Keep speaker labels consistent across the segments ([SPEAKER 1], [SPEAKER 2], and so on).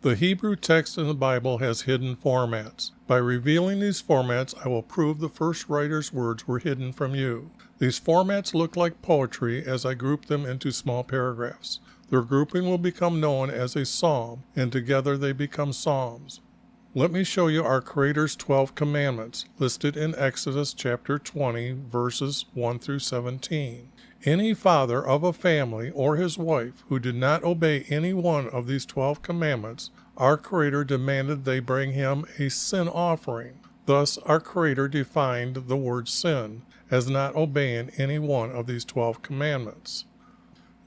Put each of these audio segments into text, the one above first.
[SPEAKER 1] The Hebrew text in the Bible has hidden formats. By revealing these formats, I will prove the first writer's words were hidden from you. These formats look like poetry as I group them into small paragraphs. Their grouping will become known as a psalm, and together they become psalms. Let me show you our Creator's 12 commandments, listed in Exodus chapter 20, verses 1 through 17. Any father of a family or his wife who did not obey any one of these 12 commandments, our Creator demanded they bring him a sin offering. Thus, our Creator defined the word sin as not obeying any one of these 12 commandments.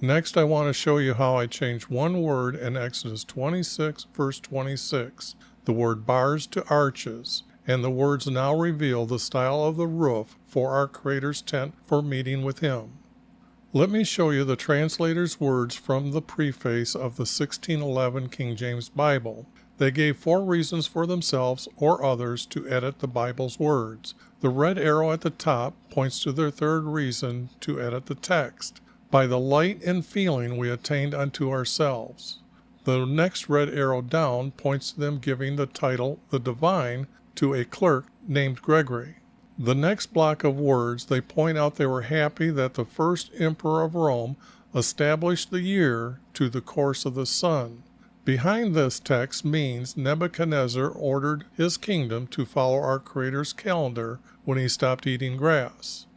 [SPEAKER 1] Next, I want to show you how I changed one word in Exodus 26, verse 26, the word bars to arches, and the words now reveal the style of the roof for our Creator's tent for meeting with Him. Let me show you the translator's words from the preface of the 1611 King James Bible. They gave 4 reasons for themselves or others to edit the Bible's words. The red arrow at the top points to their 3rd reason to edit the text. By the light and feeling we attained unto ourselves. The next red arrow down points to them giving the title, the Divine, to a clerk named Gregory. The next block of words, they point out they were happy that the first emperor of Rome established the year to the course of the sun. Behind this text means Nebuchadnezzar ordered his kingdom to follow our Creator's calendar when he stopped eating grass.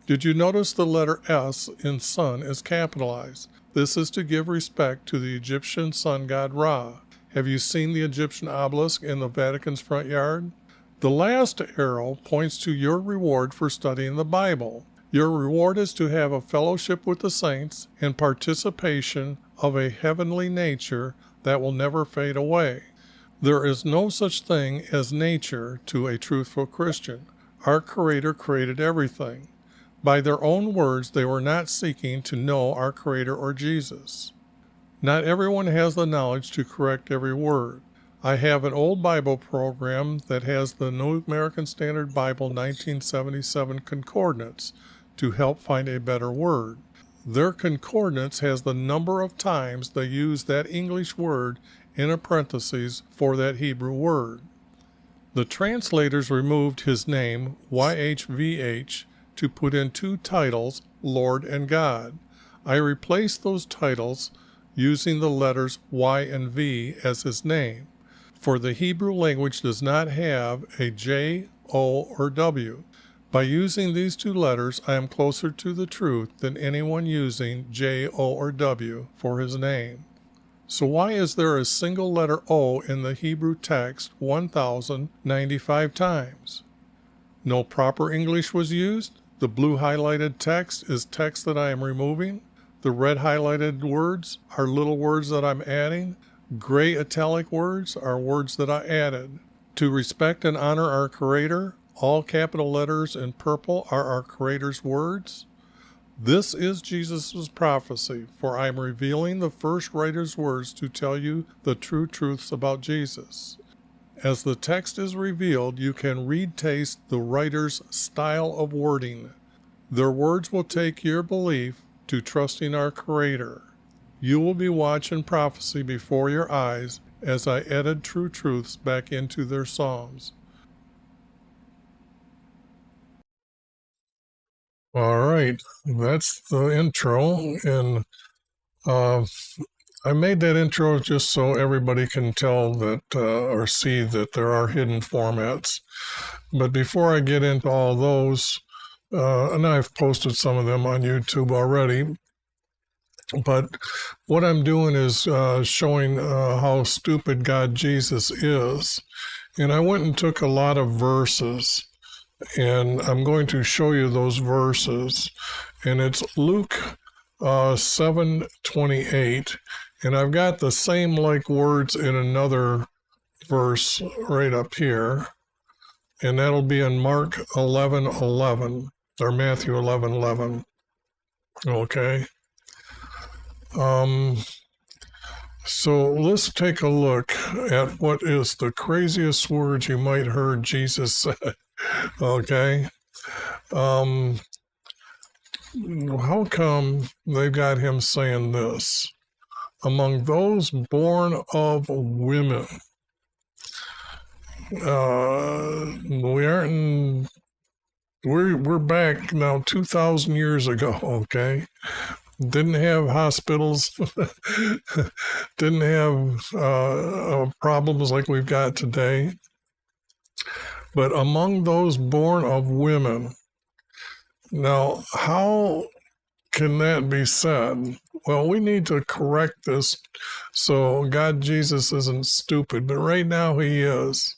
[SPEAKER 1] Did you notice the letter S in sun is capitalized? This is to give respect to the Egyptian sun god Ra. Have you seen the Egyptian obelisk in the Vatican's front yard? The last arrow points to your reward for studying the Bible. Your reward is to have a fellowship with the saints and participation of a heavenly nature that will never fade away. There is no such thing as nature to a truthful Christian. Our Creator created everything. By their own words, they were not seeking to know our Creator or Jesus. Not everyone has the knowledge to correct every word. I have an old Bible program that has the New American Standard Bible 1977 concordance to help find a better word. Their concordance has the number of times they use that English word in a parenthesis for that Hebrew word. The translators removed his name, YHVH, to put in 2 titles, Lord and God. I replaced those titles using the letters Y and V as his name, for the Hebrew language does not have a J, O, or W. By using these 2 letters, I am closer to the truth than anyone using J, O, or W for his name. So why is there a single letter O in the Hebrew text 1,095 times? No proper English was used? The blue highlighted text is text that I am removing. The red highlighted words are little words that I'm adding. Gray italic words are words that I added. To respect and honor our Creator, all capital letters in purple are our Creator's words. This is Jesus' prophecy, for I am revealing the first writer's words to tell you the true truths about Jesus. As the text is revealed, you can read-taste the writer's style of wording. Their words will take your belief to trusting our Creator. You will be watching prophecy before your eyes as I edit true truths back into their psalms. All right, that's the intro, and I made that intro just so everybody can tell that or see that there are hidden formats. But before I get into all those, and I've posted some of them on YouTube already, but what I'm doing is showing how stupid God Jesus is. And I went and took a lot of verses, and I'm going to show you those verses. And it's Luke 7:28. And I've got the same like words in another verse right up here. And that'll be in Mark 11:11 or Matthew 11:11. Okay. So let's take a look at what is the craziest words you might heard Jesus say. Okay. How come they got him saying this? among those born of women. We're back now 2,000 years ago, okay? Didn't have hospitals, didn't have problems like we've got today. But among those born of women. Now, how can that be said? Well, we need to correct this so God Jesus isn't stupid, but right now he is.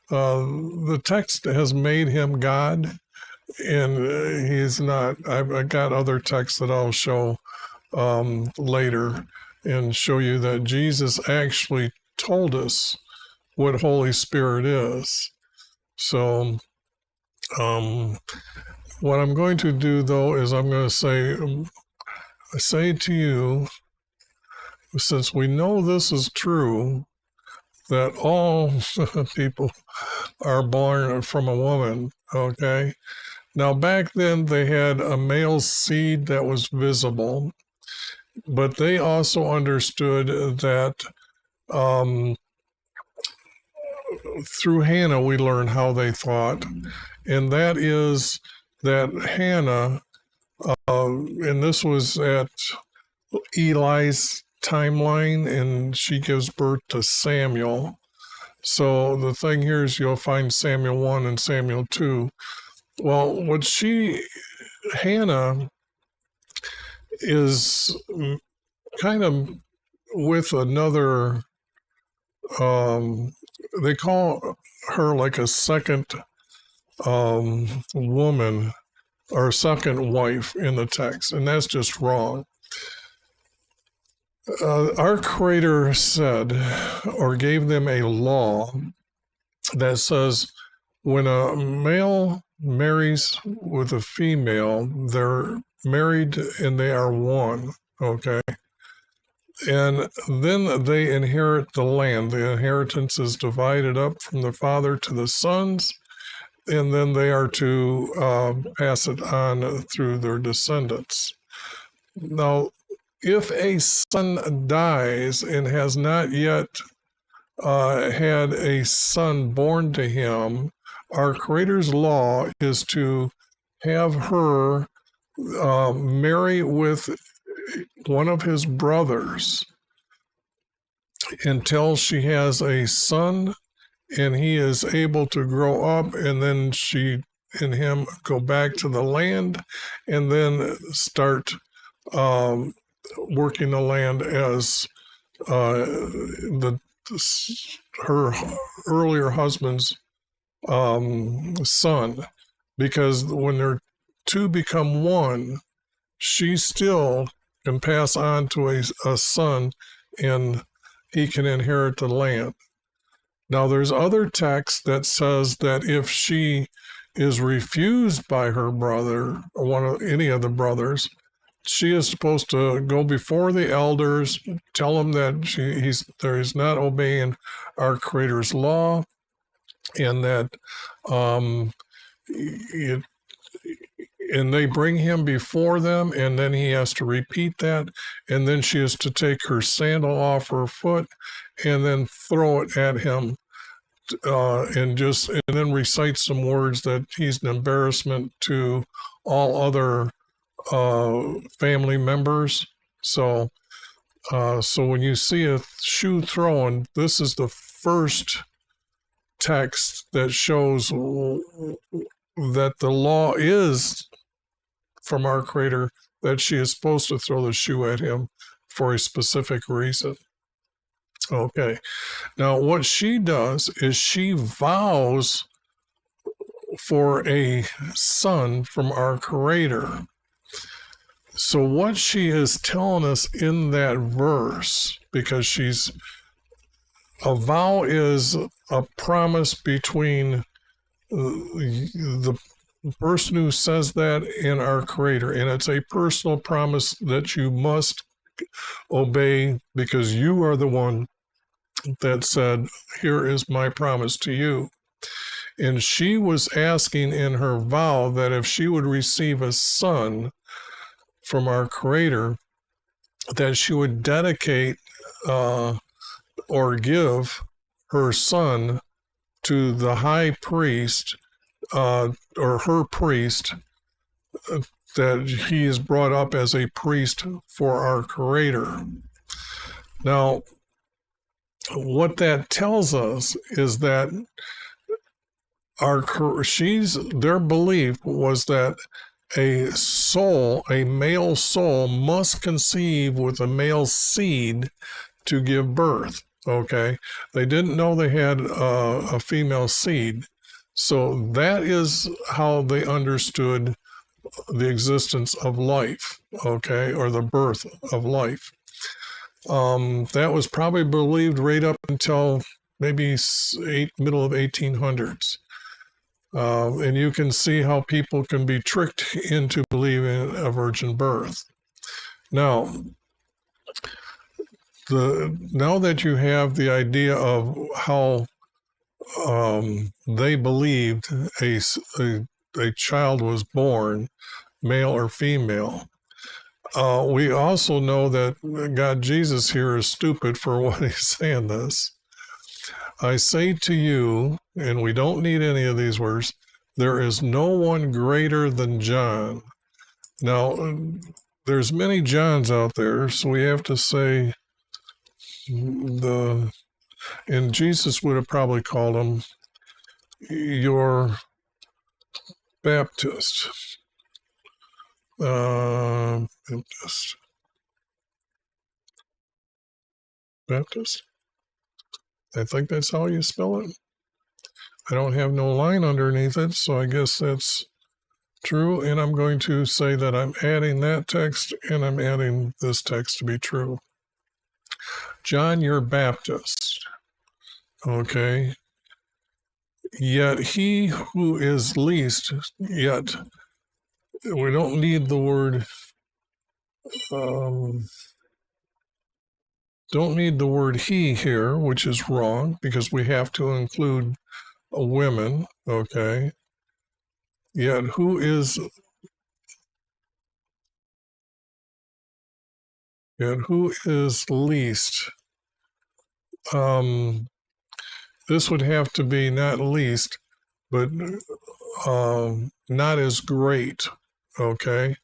[SPEAKER 1] The text has made him God, and he's not. I've got other texts that I'll show later and show you that Jesus actually told us what Holy Spirit is. So what I'm going to do, though, is I'm going to say to you, since we know this is true, that all people are born from a woman, okay? Now, back then, they had a male seed that was visible, but they also understood that through Hannah, we learn how they thought, and that is that Hannah, and this was at Eli's timeline, and she gives birth to Samuel. So the thing here is you'll find Samuel 1 and Samuel 2. Well, Hannah is kind of with another, they call her like a second woman or second wife in the text, and that's just wrong. Our Creator said, or gave them a law that says when a male marries with a female, they're married and they are one, okay? And then they inherit the land. The inheritance is divided up from the father to the sons, and then they are to pass it on through their descendants. Now, if a son dies and has not yet had a son born to him, our Creator's law is to have her marry with one of his brothers until she has a son and he is able to grow up, and then she and him go back to the land and then start working the land as her earlier husband's son, because when they're two become one, she still can pass on to a son and he can inherit the land. Now, there's other text that says that if she is refused by her brother or any of the brothers, she is supposed to go before the elders, tell them that he's not obeying our Creator's law, and that and they bring him before them, and then he has to repeat that, and then she is to take her sandal off her foot and then throw it at him, and then recite some words that he's an embarrassment to all other family members. So when you see a shoe thrown, this is the first text that shows that the law is from our Creator, that she is supposed to throw the shoe at him for a specific reason. Okay. Now, what she does is she vows for a son from our Creator. So what she is telling us in that verse, because a vow is a promise between the person who says that and our Creator, and it's a personal promise that you must obey because you are the one that said, here is my promise to you. And she was asking in her vow that if she would receive a son from our Creator, that she would dedicate or give her son to the high priest or her priest, that he is brought up as a priest for our Creator. Now, what that tells us is that their belief was that a male soul must conceive with a male seed to give birth. Okay, they didn't know they had a female seed, so that is how they understood the existence of life. Okay, or the birth of life. That was probably believed right up until maybe middle of 1800s. And you can see how people can be tricked into believing a virgin birth. Now, now that you have the idea of how they believed a child was born, male or female, we also know that God Jesus here is stupid for what he's saying this. I say to you, and we don't need any of these words, there is no one greater than John. Now, there's many Johns out there, so we have to say and Jesus would have probably called him your Baptist. Baptist? I think that's how you spell it. I don't have no line underneath it, so I guess that's true. And I'm going to say that I'm adding that text and I'm adding this text to be true. John, your Baptist. Okay. Yet he who is least, yet we don't need the word, don't need the word he here, which is wrong because we have to include women, okay? Yet who is least? This would have to be not least, but not as great, okay?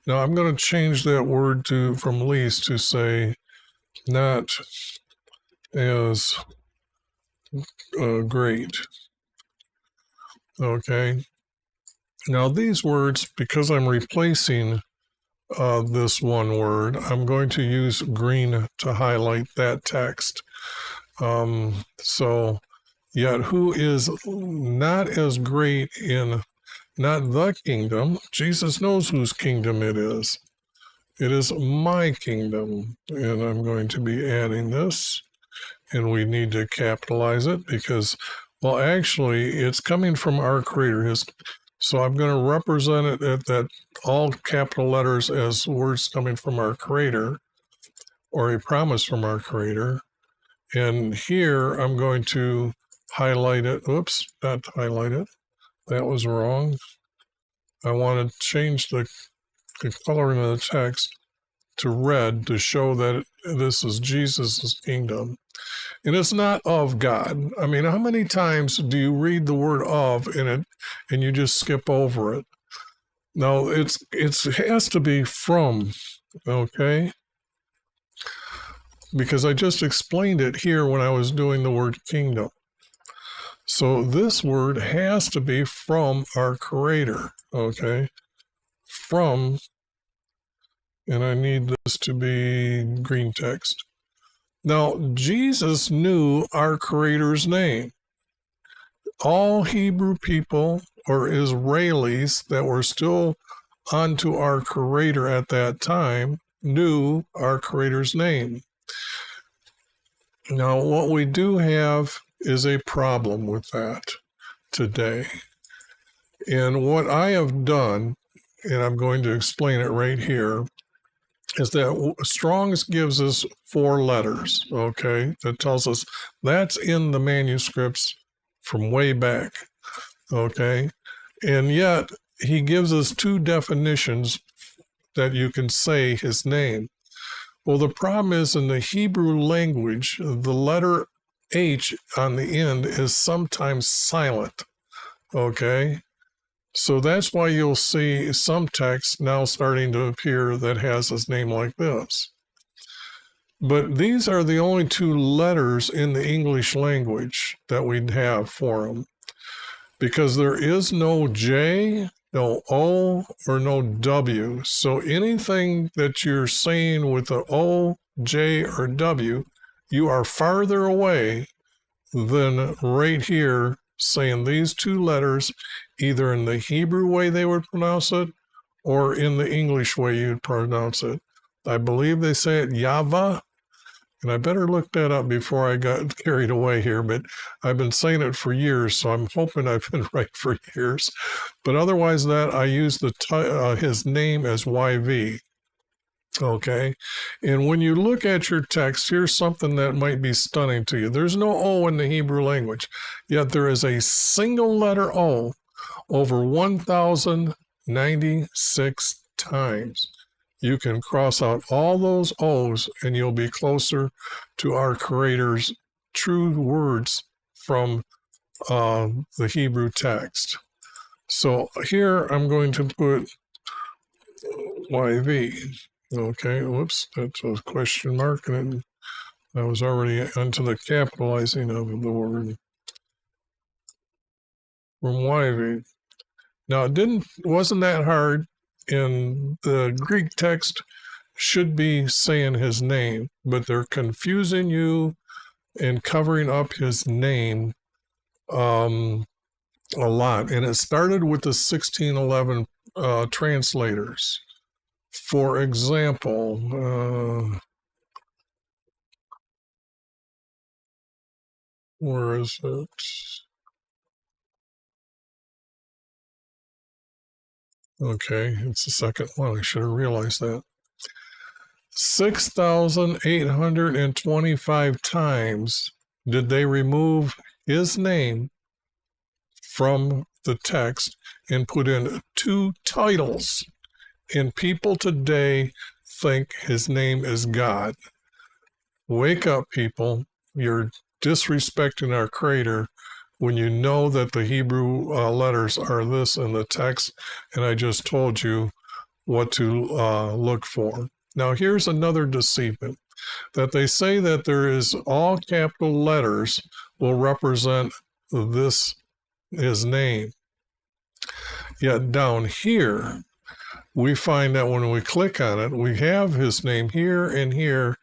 [SPEAKER 1] Now I'm going to change that word from least to say not as great, okay? Now these words, because I'm replacing this one word, I'm going to use green to highlight that text. So, yet who is not as great in not the kingdom, Jesus knows whose kingdom it is. It is my kingdom, and I'm going to be adding this, and we need to capitalize it because, well, actually, it's coming from our Creator. So I'm going to represent it at that all capital letters as words coming from our Creator, or a promise from our Creator. And here I'm going to highlight it. Oops, not highlight it. That was wrong. I want to change the coloring of the text to red to show that this is Jesus' kingdom. And it's not of God. I mean, how many times do you read the word of in it and you just skip over it? No, it has to be from, okay? Because I just explained it here when I was doing the word kingdom. So this word has to be from our Creator, okay? From, and I need this to be green text. Now, Jesus knew our Creator's name. All Hebrew people or Israelis that were still onto our Creator at that time knew our Creator's name. Now, what we do have is a problem with that today. And what I have done, and I'm going to explain it right here, is that Strong's gives us 4 letters, okay? That tells us that's in the manuscripts from way back, okay? And yet, he gives us 2 definitions that you can say his name. Well, the problem is in the Hebrew language, the letter H on the end is sometimes silent. Okay? So that's why you'll see some text now starting to appear that has his name like this. But these are the only two letters in the English language that we'd have for him, because there is no J, no O, or no W. So anything that you're saying with the O, J, or W, you are farther away than right here saying these two letters, either in the Hebrew way they would pronounce it or in the English way you'd pronounce it. I believe they say it Yava, and I better look that up before I got carried away here, but I've been saying it for years, so I'm hoping I've been right for years. But otherwise that, I use his name as YV. Okay, and when you look at your text, here's something that might be stunning to you. There's no O in the Hebrew language, yet there is a single letter O over 1,096 times. You can cross out all those O's and you'll be closer to our Creator's true words from the Hebrew text. So here I'm going to put YV. Okay, whoops, that's a question mark, and I was already onto the capitalizing of the word from YV. Now it wasn't that hard. In the Greek text should be saying his name, but they're confusing you and covering up his name a lot. And it started with the 1611 translators. For example, where is it? Okay, it's the second one. I should have realized that. 6,825 times did they remove his name from the text and put in two titles. And people today think his name is God. Wake up, people. You're disrespecting our Creator when you know that the Hebrew letters are this in the text, and I just told you what to look for. Now, here's another deceitment, that they say that there is all capital letters will represent his name. Yet down here, we find that when we click on it, we have his name here and here,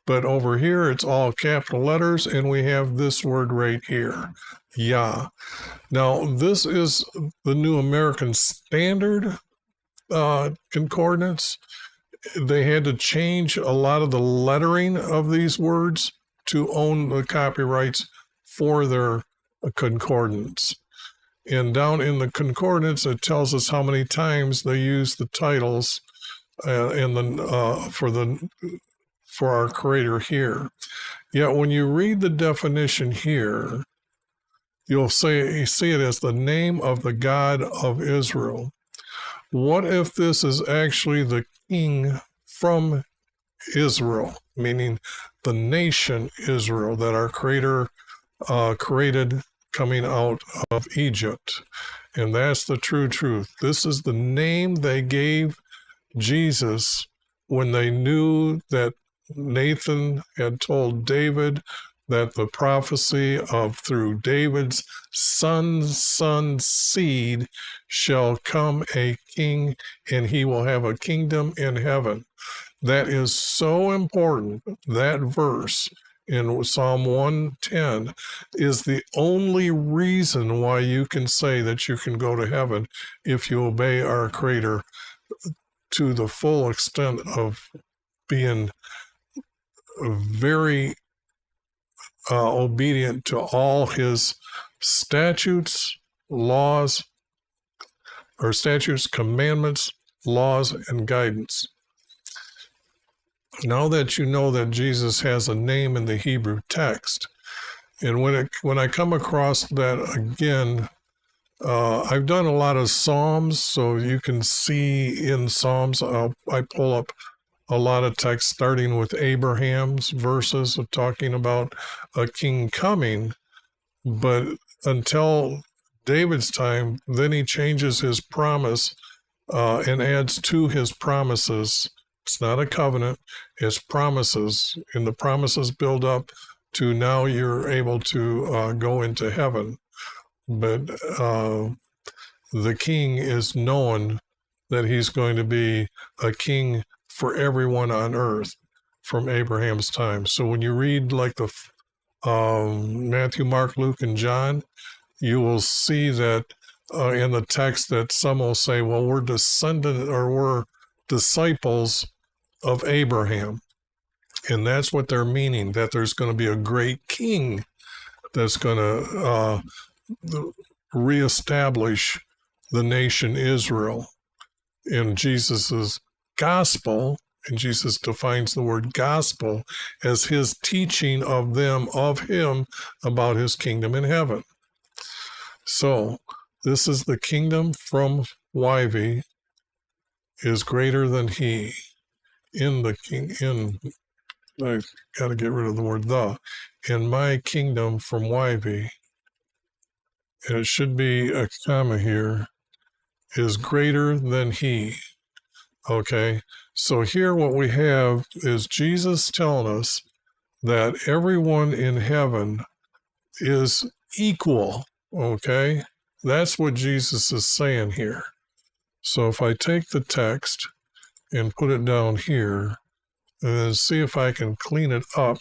[SPEAKER 1] but over here it's all capital letters, and we have this word right here, Yah. Now, this is the New American Standard Concordance. They had to change a lot of the lettering of these words to own the copyrights for their concordance. And down in the concordance, it tells us how many times they use the titles for our Creator here. Yet when you read the definition here, you see it as the name of the God of Israel. What if this is actually the king from Israel, meaning the nation Israel that our Creator created coming out of Egypt? And that's the true truth. This is the name they gave Jesus when they knew that Nathan had told David that the prophecy of through David's son's seed shall come a king, and he will have a kingdom in heaven. That is so important. That verse in Psalm 110 is the only reason why you can say that you can go to heaven if you obey our Creator to the full extent of being very obedient to all his statutes, commandments, laws, and guidance. Now that you know that Jesus has a name in the Hebrew text, and when I come across that again, I've done a lot of Psalms, so you can see in Psalms, I pull up a lot of texts starting with Abraham's verses of talking about a king coming, but until David's time, then he changes his promise and adds to his promises. It's not a covenant, it's promises, and the promises build up to now you're able to go into heaven. But the king is known that he's going to be a king for everyone on earth from Abraham's time. So when you read like the Matthew, Mark, Luke, and John, you will see that in the text that some will say, well, we're descendant or we're disciples of Abraham. And that's what they're meaning, that there's going to be a great king that's going to reestablish the nation Israel. In Jesus's gospel, and Jesus defines the word gospel as his teaching of them, of him, about his kingdom in heaven. So this is the kingdom from Wyvie is greater than he. In the king, I got to get rid of the word the. In my kingdom from Wyvie, and it should be a comma here, is greater than he. Okay, so here what we have is Jesus telling us that everyone in heaven is equal. Okay, that's what Jesus is saying here. So if I take the text and put it down here, and then see if I can clean it up,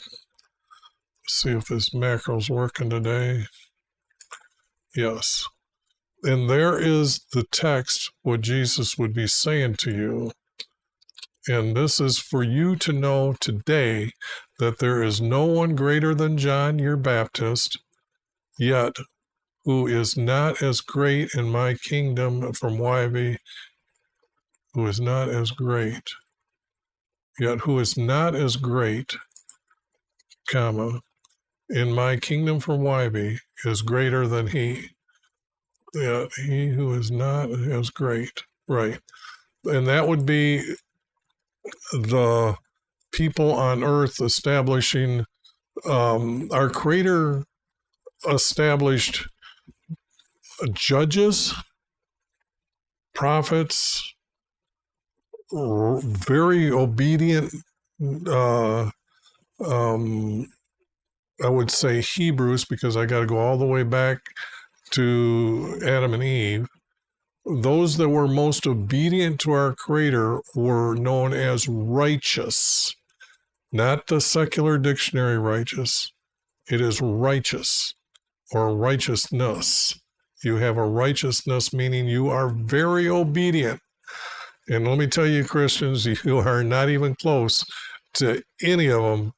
[SPEAKER 1] see if this macro's working today. Yes. And there is the text, what Jesus would be saying to you. And this is for you to know today that there is no one greater than John your Baptist, yet who is not as great in my kingdom from Wyvie, who is not as great, yet who is not as great, comma, in my kingdom from Wyvie is greater than he. Yet he who is not as great, right? And that would be the people on earth establishing, our Creator established judges, prophets, very obedient, I would say Hebrews, because I got to go all the way back to Adam and Eve. Those that were most obedient to our Creator were known as righteous, not the secular dictionary righteous. It is righteous or righteousness. You have a righteousness, meaning you are very obedient. And let me tell you, Christians, you are not even close to any of them,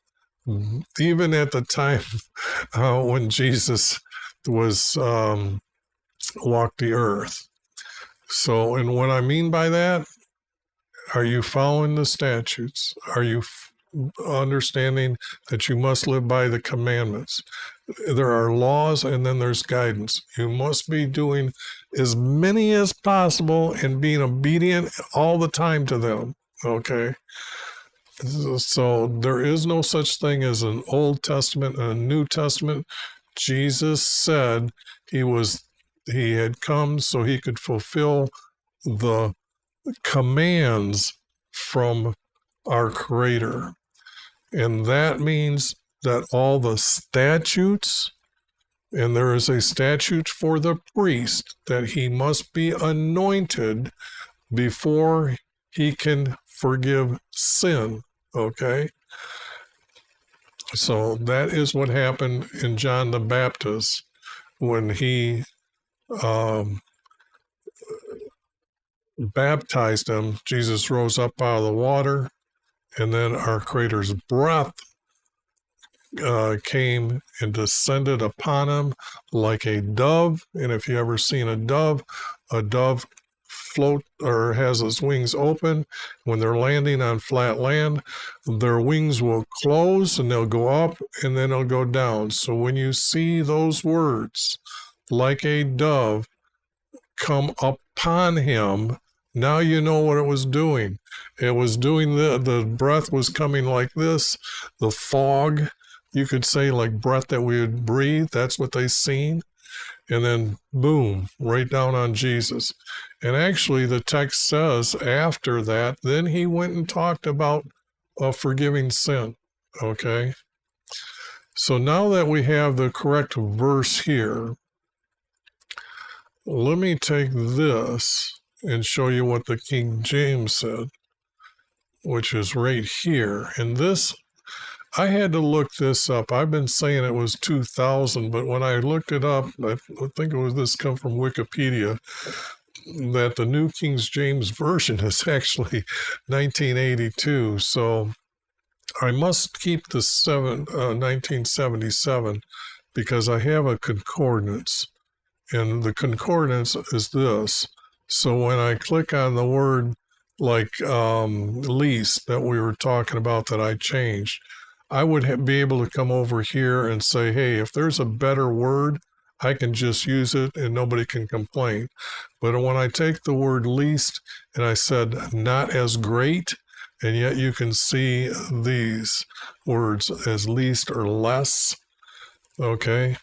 [SPEAKER 1] even at the time when Jesus was walked the earth. So, and what I mean by that, are you following the statutes? Are you understanding that you must live by the commandments? There are laws and then there's guidance. You must be doing as many as possible and being obedient all the time to them, okay? So there is no such thing as an Old Testament and a New Testament. Jesus said he had come so he could fulfill the commands from our Creator. And that means that all the statutes, and there is a statute for the priest that he must be anointed before he can forgive sin, okay? So that is what happened in John the Baptist when he baptized him. Jesus rose up out of the water, and then our Creator's breath came and descended upon him like a dove. And if you ever seen a dove float or has its wings open. When they're landing on flat land, their wings will close and they'll go up and then they'll go down. So when you see those words, like a dove, come upon him, Now you know what it was doing. It was doing the breath was coming like this. The fog, you could say, like breath that we would breathe. That's what they seen. And then boom, right down on Jesus. And actually, the text says after that, then he went and talked about forgiving sin. Okay. So now that we have the correct verse here, let me take this and show you what the King James said, which is right here. And this, I had to look this up. I've been saying it was 2000, but when I looked it up, I think it was this come from Wikipedia, that the New King James Version is actually 1982. So I must keep the 1977 because I have a concordance. And the concordance is this. So when I click on the word like least that we were talking about that I changed, I would be able to come over here and say, hey, if there's a better word, I can just use it and nobody can complain. But when I take the word least and I said not as great, and yet you can see these words as least or less, okay?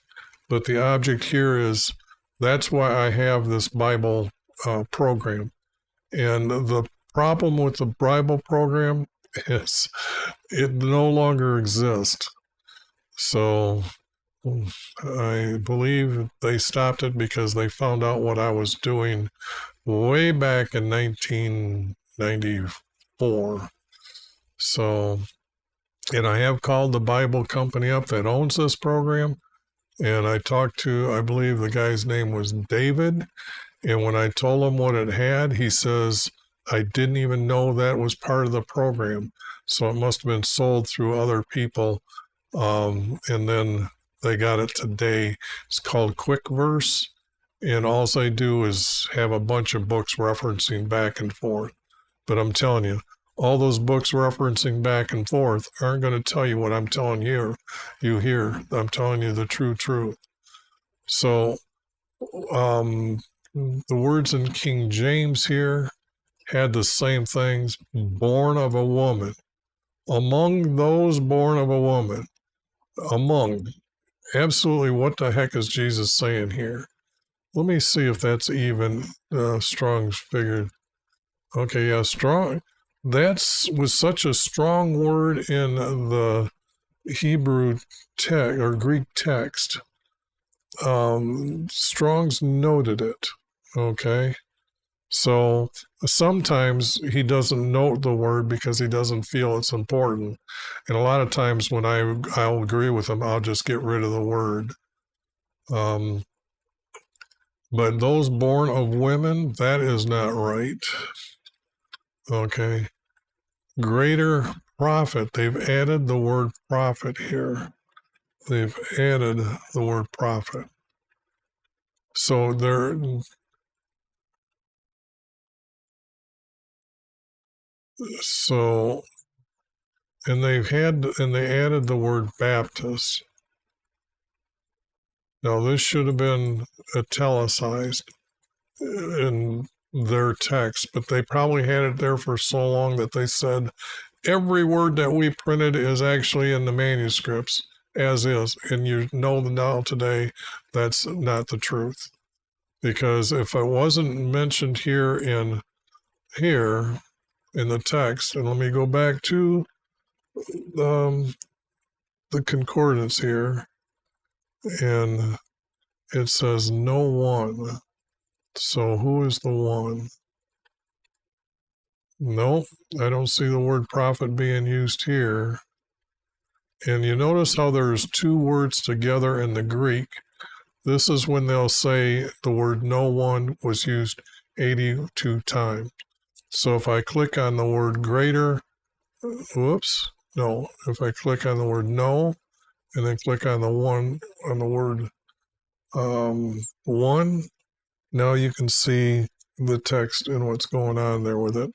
[SPEAKER 1] But the object here is, that's why I have this Bible program. And the problem with the Bible program is it no longer exists. So I believe they stopped it because they found out what I was doing way back in 1994. So, and I have called the Bible company up that owns this program. And I talked to, I believe the guy's name was David. And when I told him what it had, he says, I didn't even know that was part of the program. So it must have been sold through other people. And then they got it today. It's called Quick Verse. And all they do is have a bunch of books referencing back and forth. But I'm telling you, all those books referencing back and forth aren't going to tell you what I'm telling you here. I'm telling you the true truth. So the words in King James here had the same things, born of a woman. Among those born of a woman, among, absolutely what the heck is Jesus saying here? Let me see if that's even Strong's figured. Okay, yeah, strong. That was such a strong word in the Hebrew text or Greek text. Strong's noted it. Okay. So sometimes he doesn't note the word because he doesn't feel it's important. And a lot of times when I'll agree with him, I'll just get rid of the word. But those born of women, that is not right. Okay. Greater prophet. They've added the word prophet here. They've added the word prophet. So and they added the word Baptist. Now this should have been italicized in their text, but they probably had it there for so long that they said every word that we printed is actually in the manuscripts as is. And you know now today that's not the truth. Because if it wasn't mentioned here in the text, and let me go back to the concordance here, and it says no one. So who is the one? Nope, I don't see the word prophet being used here. And you notice how there's two words together in the Greek. This is when they'll say the word no one was used 82 times. So if I click on the word greater, if I click on the word no, and then click on the one, on the word one, now you can see the text and what's going on there with it.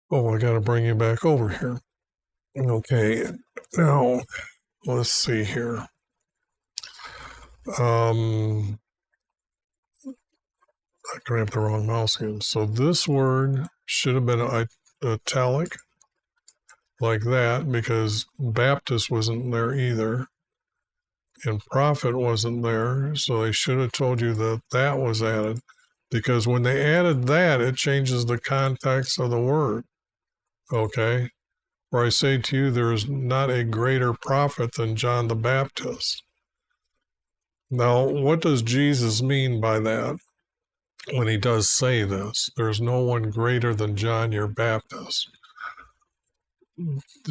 [SPEAKER 1] Oh, I got to bring you back over here. Okay, now let's see here. I grabbed the wrong mouse again. So this word should have been italic, like that, because Baptist wasn't there either. And prophet wasn't there, so they should have told you that that was added, because when they added that, it changes the context of the word. Okay? For I say to you, there is not a greater prophet than John the Baptist. Now, what does Jesus mean by that when he does say this? There's no one greater than John your Baptist.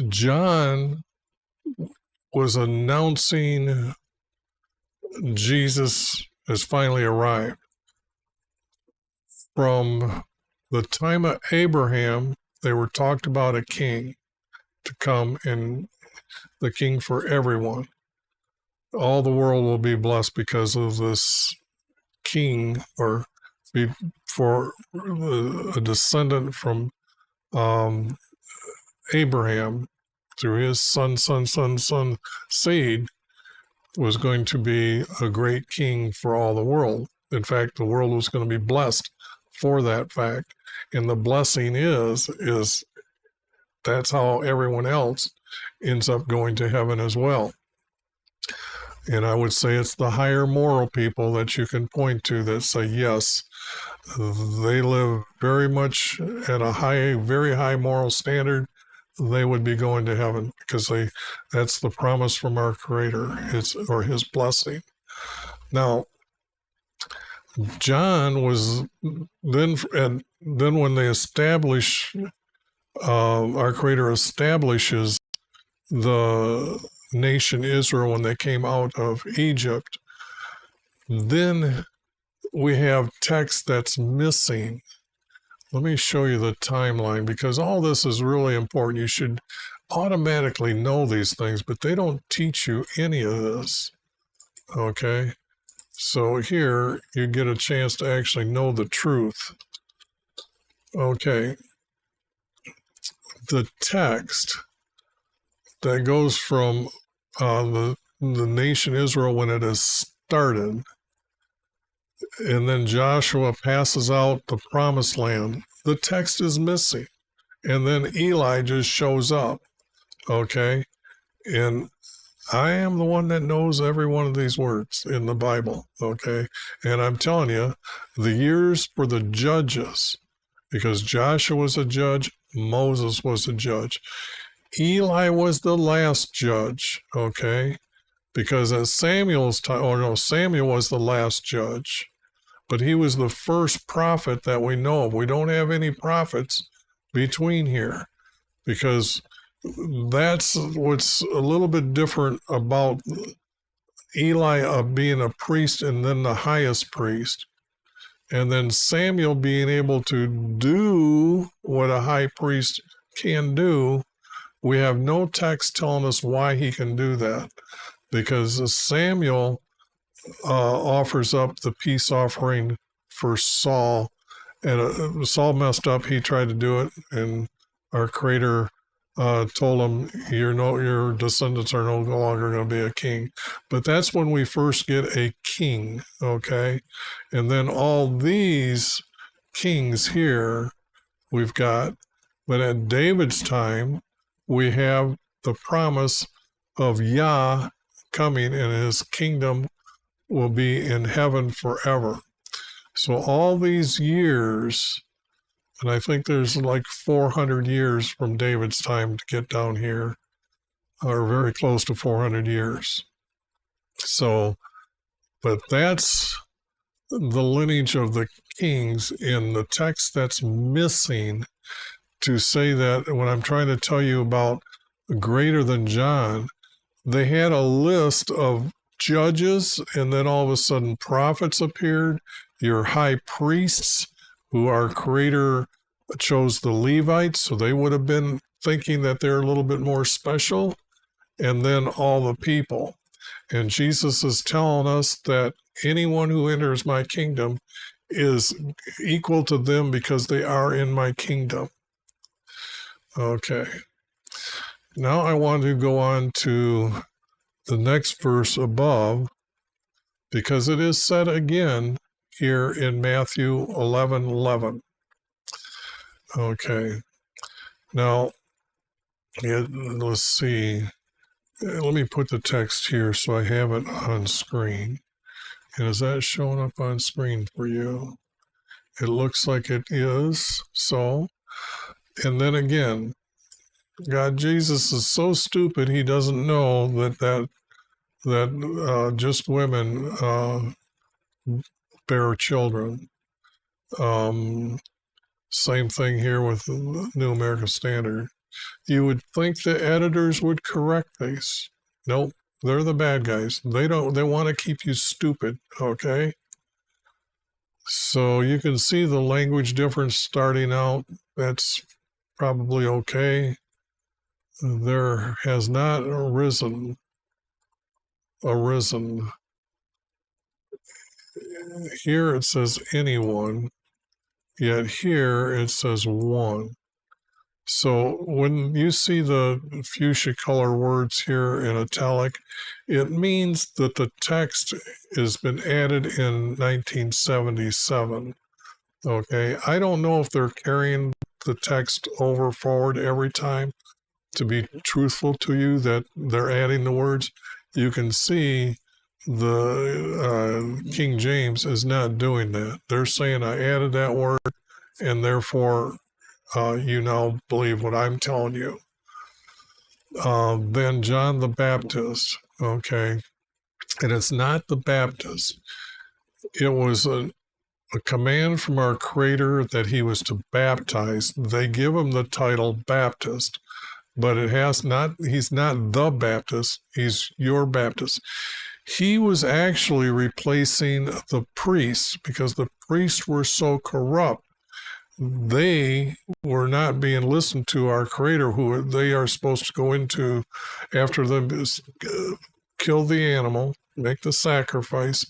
[SPEAKER 1] John was announcing Jesus has finally arrived. From the time of Abraham, they were talked about a king to come, and the king for everyone. All the world will be blessed because of this king, or for a descendant from Abraham through his son seed was going to be a great king for all the world. In fact, the world was going to be blessed for that fact. And the blessing is that's how everyone else ends up going to heaven as well. And I would say it's the higher moral people that you can point to that say, yes, they live very much at a very high moral standard. They would be going to heaven because that's the promise from our Creator, or his blessing. Now, John was then when they establish, our Creator establishes the nation Israel when they came out of Egypt, then we have text that's missing. Let me show you the timeline, because all this is really important. You should automatically know these things, but they don't teach you any of this. Okay? So here you get a chance to actually know the truth. Okay. The text that goes from the nation Israel when it is started, and then Joshua passes out the promised land, the text is missing. And then Eli just shows up, okay? And I am the one that knows every one of these words in the Bible, okay? And I'm telling you, the years for the judges, because Joshua was a judge, Moses was a judge. Eli was the last judge, okay? Because at Samuel's time, Samuel was the last judge. But he was the first prophet that we know of. We don't have any prophets between here, because that's what's a little bit different about Eli being a priest and then the highest priest, and then Samuel being able to do what a high priest can do. We have no text telling us why he can do that, because Samuel offers up the peace offering for Saul, and Saul messed up. He tried to do it, and our Creator told him, your descendants are no longer going to be a king. But that's when we first get a king, okay? And then all these kings here we've got, but at David's time, we have the promise of Yah coming, and his kingdom will be in heaven forever. So all these years, and I think there's like 400 years from David's time to get down here, or very close to 400 years. So, but that's the lineage of the kings in the text that's missing to say that when I'm trying to tell you about greater than John, they had a list of judges, and then all of a sudden prophets appeared, your high priests, who our Creator chose the Levites, so they would have been thinking that they're a little bit more special, and then all the people. And Jesus is telling us that anyone who enters my kingdom is equal to them because they are in my kingdom. Okay. Now I want to go on to the next verse above, because it is said again here in Matthew 11:11. Okay. Now, let's see. Let me put the text here so I have it on screen. And is that showing up on screen for you? It looks like it is. So, and then again, God, Jesus is so stupid he doesn't know that just women bear children. Same thing here with the New American Standard. You would think the editors would correct these. Nope, they're the bad guys. They want to keep you stupid, okay? So you can see the language difference starting out. That's probably okay. There has not arisen. Here it says anyone, yet here it says one. So when you see the fuchsia color words here in italic, it means that the text has been added in 1977. Okay, I don't know if they're carrying the text forward every time. To be truthful to you, that they're adding the words. You can see the King James is not doing that. They're saying I added that word, and therefore you now believe what I'm telling you. Then John the Baptist, okay, and it's not the Baptist. It was a command from our Creator that he was to baptize. They give him the title Baptist, but he's not the Baptist, he's your Baptist. He was actually replacing the priests because the priests were so corrupt. They were not being listened to our Creator, who they are supposed to go into after them, kill the animal, make the sacrifice,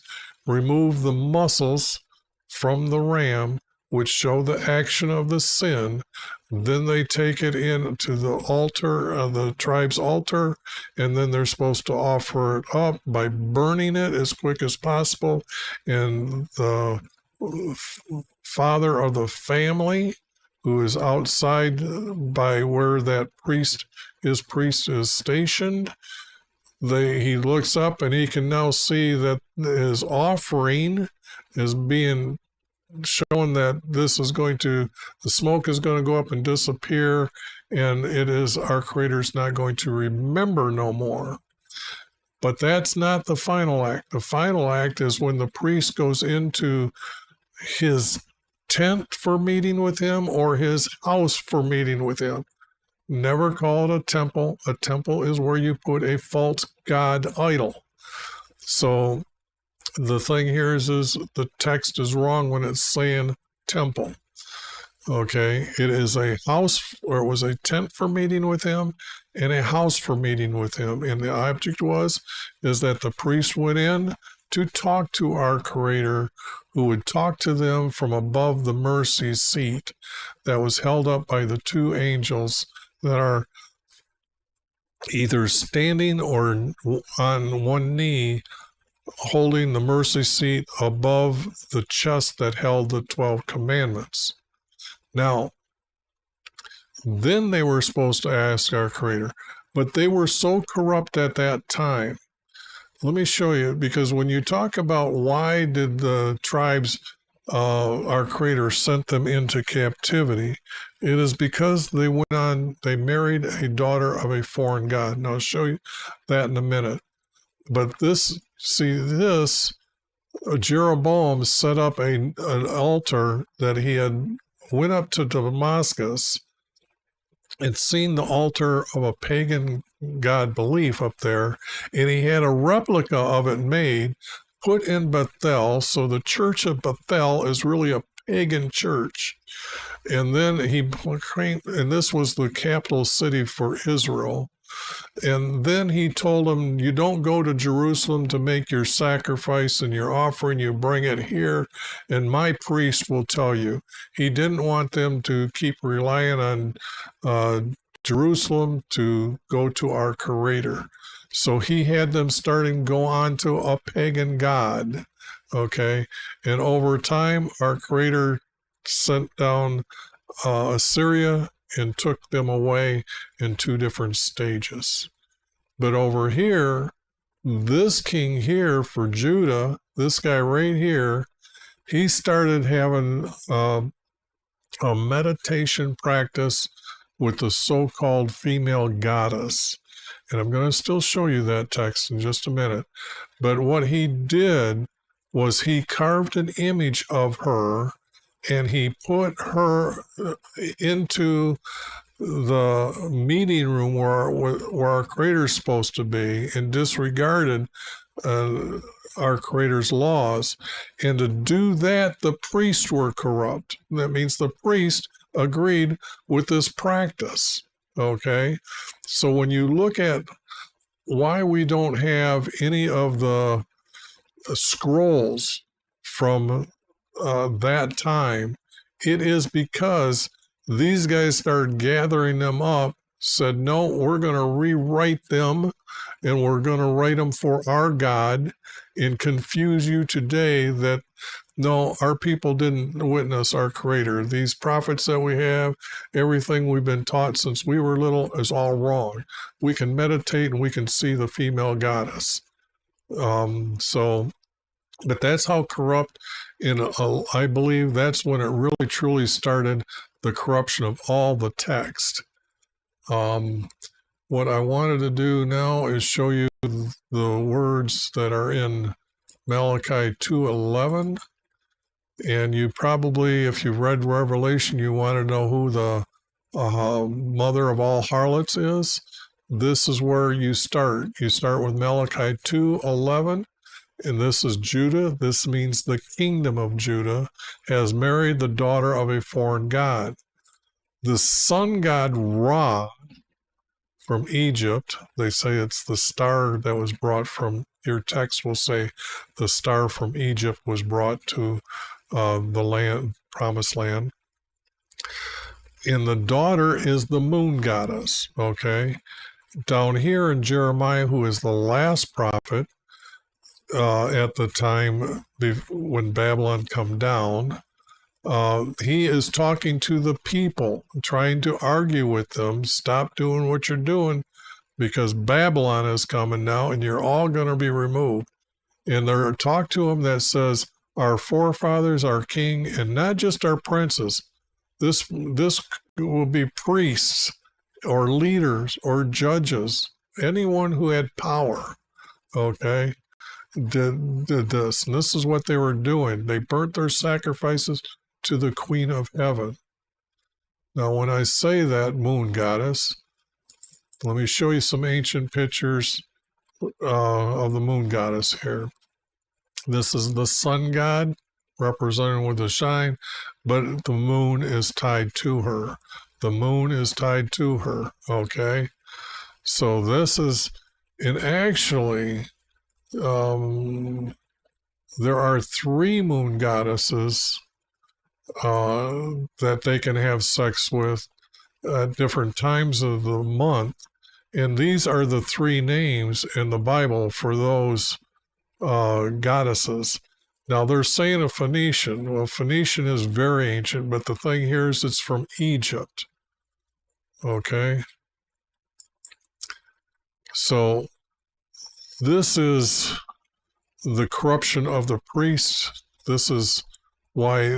[SPEAKER 1] remove the muscles from the ram, which show the action of the sin. Then they take it into the altar, the tribe's altar, and then they're supposed to offer it up by burning it as quick as possible. And the father of the family, who is outside by where that priest is stationed, he looks up and he can now see that his offering is being showing that the smoke is going to go up and disappear, and our Creator's not going to remember no more. But that's not the final act. The final act is when the priest goes into his tent for meeting with him or his house for meeting with him. Never call it a temple. A temple is where you put a false god idol. So the thing here is the text is wrong when it's saying temple. Okay, it is a house, or it was a tent for meeting with him and a house for meeting with him. And the object is that the priest went in to talk to our Creator, who would talk to them from above the mercy seat that was held up by the two angels that are either standing or on one knee, holding the mercy seat above the chest that held the 12 commandments. Now, then they were supposed to ask our Creator, but they were so corrupt at that time. Let me show you, because when you talk about why did the tribes, our Creator sent them into captivity, it is because they married a daughter of a foreign god. And I'll show you that in a minute. But Jeroboam set up an altar that he had went up to Damascus and seen the altar of a pagan god belief up there, and he had a replica of it made, put in Bethel. So the church of Bethel is really a pagan church. And then and this was the capital city for Israel. And then he told them, you don't go to Jerusalem to make your sacrifice and your offering, you bring it here, and my priest will tell you. He didn't want them to keep relying on Jerusalem to go to our Creator. So he had them go on to a pagan god. Okay. And over time, our Creator sent down Assyria and took them away in two different stages. But over here, this king here for Judah, this guy right here, he started having a meditation practice with the so-called female goddess. And I'm going to still show you that text in just a minute. But what he did was he carved an image of her and he put her into the meeting room where our Creator's supposed to be, and disregarded our Creator's laws. And to do that, the priests were corrupt. That means the priest agreed with this practice. Okay? So when you look at why we don't have any of the scrolls from that time, it is because these guys started gathering them up, said, no, we're going to rewrite them, and we're going to write them for our God, and confuse you today that, no, our people didn't witness our Creator. These prophets that we have, everything we've been taught since we were little is all wrong. We can meditate and we can see the female goddess. But that's how corrupt, and I believe that's when it really truly started, the corruption of all the text. What I wanted to do now is show you the words that are in Malachi 2:11. And you probably, if you've read Revelation, you want to know who the mother of all harlots is. This is where you start. You start with Malachi 2:11. And this is Judah. This means the kingdom of Judah has married the daughter of a foreign god. The sun god Ra from Egypt, they say it's the star that was brought from, your text will say the star from Egypt was brought to the land, promised land. And the daughter is the moon goddess, okay? Down here in Jeremiah, who is the last prophet, at the time when Babylon come down, he is talking to the people, trying to argue with them, stop doing what you're doing because Babylon is coming now and you're all going to be removed. And they're talk to him that says, our forefathers, our king, and not just our princes. This will be priests or leaders or judges, anyone who had power, okay? Did this, and this is what they were doing. They burnt their sacrifices to the Queen of Heaven. Now, when I say that, moon goddess, let me show you some ancient pictures of the moon goddess here. This is the sun god, represented with a shine, but the moon is tied to her. The moon is tied to her, okay? So this is, and actually, there are 3 moon goddesses that they can have sex with at different times of the month. And these are the 3 names in the Bible for those goddesses. Now they're saying a Phoenician. Well, Phoenician is very ancient, but the thing here is it's from Egypt. Okay? So this is the corruption of the priests. This is why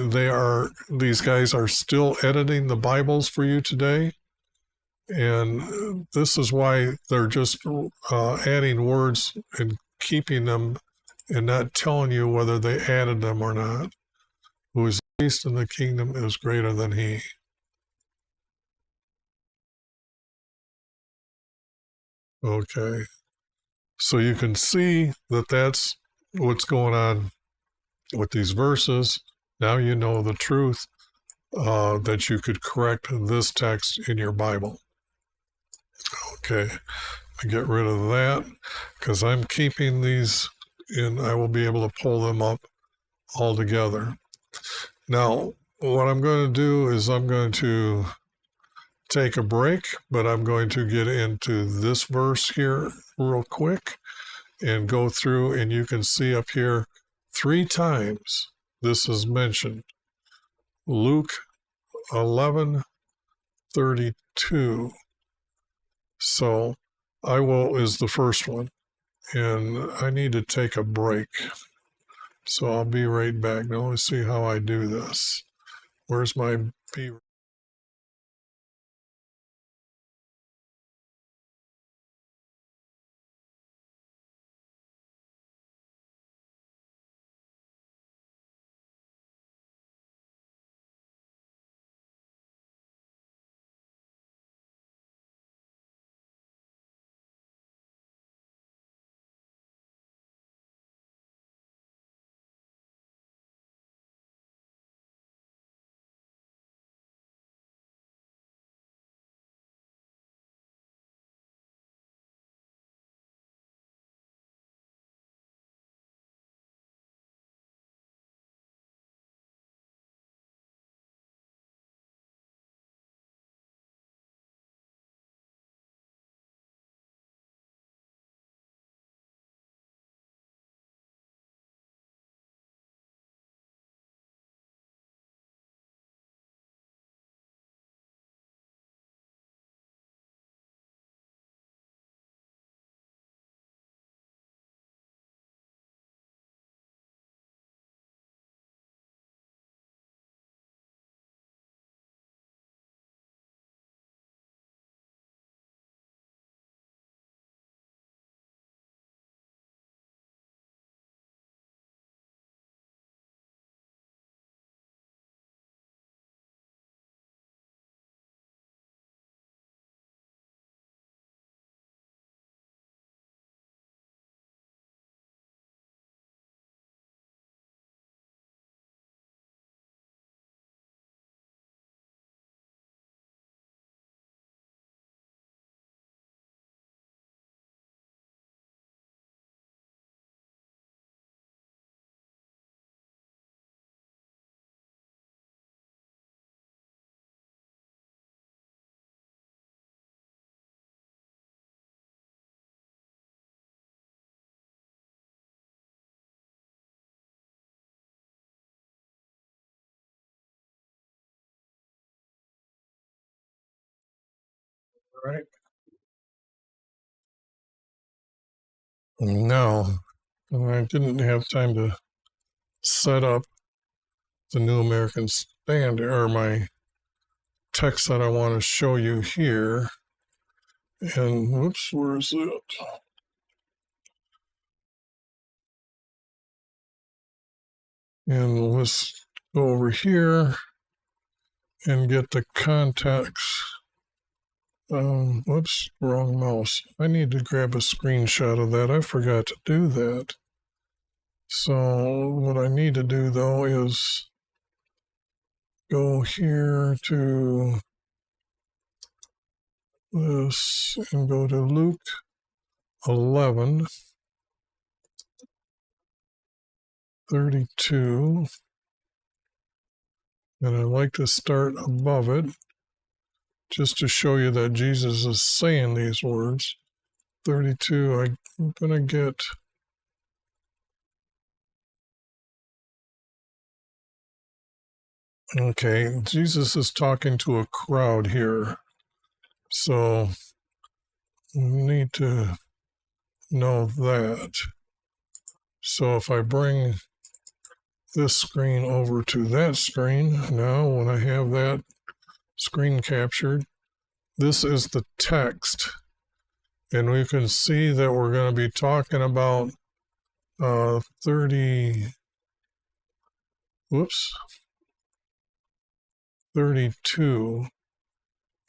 [SPEAKER 1] these guys are still editing the Bibles for you today. And this is why they're just adding words and keeping them and not telling you whether they added them or not. Who is least in the kingdom is greater than he. Okay. So you can see that that's what's going on with these verses. Now you know the truth, that you could correct this text in your Bible. Okay, I get rid of that because I'm keeping these and I will be able to pull them up all together. Now, what I'm going to do is I'm going to take a break, but I'm going to get into this verse here real quick and go through, and you can see up here 3 times this is mentioned. Luke 11:32. So I will is the first one. And I need to take a break. So I'll be right back. Now let's see how I do this. Where's my B? Right. Now, I didn't have time to set up the New American Standard or my text that I want to show you here. And whoops, where is it? And let's go over here and get the context. Whoops, wrong mouse. I need to grab a screenshot of that. I forgot to do that. So what I need to do though is go here to this and go to Luke 11:32. And I like to start above it just to show you that Jesus is saying these words. 32, I'm going to get... Okay, Jesus is talking to a crowd here. So we need to know that. So if I bring this screen over to that screen, now when I have that screen captured, this is the text. And we can see that we're going to be talking about 32.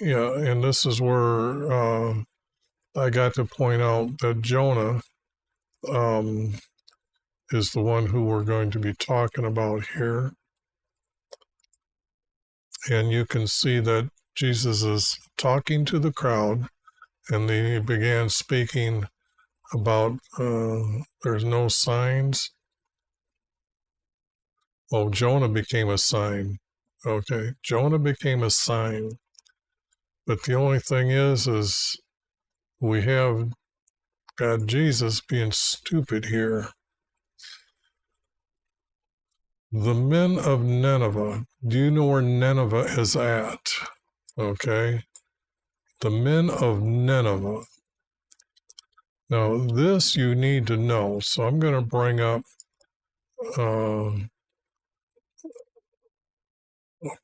[SPEAKER 1] Yeah, and this is where I got to point out that Jonah is the one who we're going to be talking about here. And you can see that Jesus is talking to the crowd, and he began speaking about there's no signs. Oh, Jonah became a sign. Okay, Jonah became a sign. But the only thing is we have got Jesus being stupid here. The men of Nineveh. Do you know where Nineveh is at? Okay. The men of Nineveh. Now, this you need to know. So I'm going to bring up a